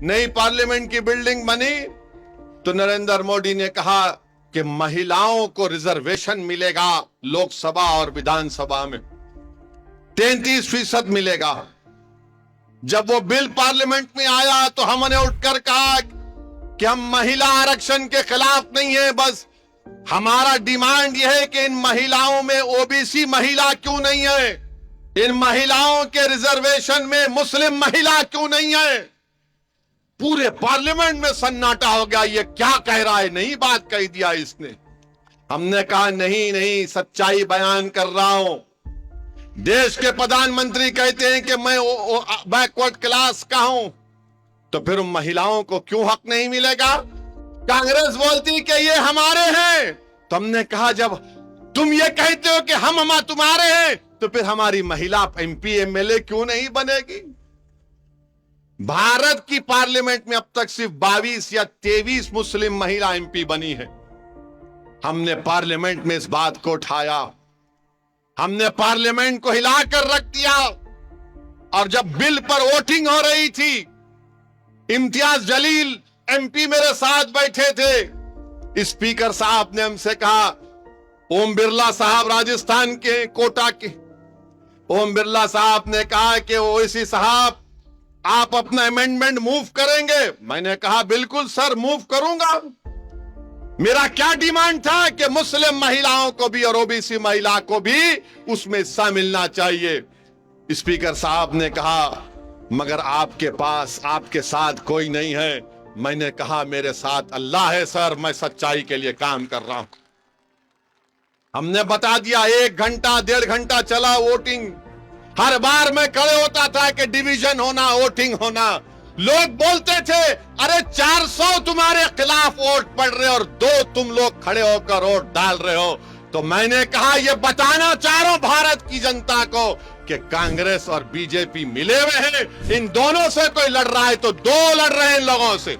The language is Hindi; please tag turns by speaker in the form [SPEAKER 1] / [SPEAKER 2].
[SPEAKER 1] नई पार्लियामेंट की बिल्डिंग बनी तो नरेंद्र मोदी ने कहा कि महिलाओं को रिजर्वेशन मिलेगा, लोकसभा और विधानसभा में 33% मिलेगा। जब वो बिल पार्लियामेंट में आया तो हमने उठकर कहा कि हम महिला आरक्षण के खिलाफ नहीं है, बस हमारा डिमांड यह है कि इन महिलाओं में ओबीसी महिला क्यों नहीं है, इन महिलाओं के रिजर्वेशन में मुस्लिम महिला क्यों नहीं है। पूरे पार्लियामेंट में सन्नाटा हो गया, ये क्या कह रहा है, नई बात कह दिया इसने। हमने कहा नहीं नहीं, सच्चाई बयान कर रहा हूं। देश के प्रधानमंत्री कहते हैं कि मैं बैकवर्ड क्लास का हूं, तो फिर उन महिलाओं को क्यों हक नहीं मिलेगा। कांग्रेस बोलती कि ये हमारे हैं, तो हमने कहा जब तुम ये कहते हो कि हम तुम्हारे हैं, तो फिर हमारी महिला एमपी एमएलए क्यों नहीं बनेगी। भारत की पार्लियामेंट में अब तक सिर्फ 22 या 23 मुस्लिम महिला एमपी बनी है। हमने पार्लियामेंट में इस बात को उठाया, हमने पार्लियामेंट को हिलाकर रख दिया। और जब बिल पर वोटिंग हो रही थी, इम्तियाज जलील एमपी मेरे साथ बैठे थे। स्पीकर साहब ने हमसे कहा, ओम बिरला साहब राजस्थान के कोटा के, ओम बिरला साहब ने कहा कि ओवैसी साहब आप अपना अमेंडमेंट मूव करेंगे। मैंने कहा बिल्कुल सर, मूव करूंगा। मेरा क्या डिमांड था कि मुस्लिम महिलाओं को भी और ओबीसी महिला को भी उसमें हिस्सा मिलना चाहिए। स्पीकर साहब ने कहा मगर आपके पास आपके साथ कोई नहीं है। मैंने कहा मेरे साथ अल्लाह है सर, मैं सच्चाई के लिए काम कर रहा हूं। हमने बता दिया, 1 घंटा 1.5 घंटा चला वोटिंग। हर बार मैं खड़े होता था कि डिवीजन होना, वोटिंग होना। लोग बोलते थे अरे 400 तुम्हारे खिलाफ वोट पड़ रहे और 2 तुम लोग खड़े होकर वोट डाल रहे हो। तो मैंने कहा यह बताना चाह रहा हूं भारत की जनता को कि कांग्रेस और बीजेपी मिले हुए हैं। इन दोनों से कोई लड़ रहा है तो 2 लड़ रहे हैं इन लोगों से।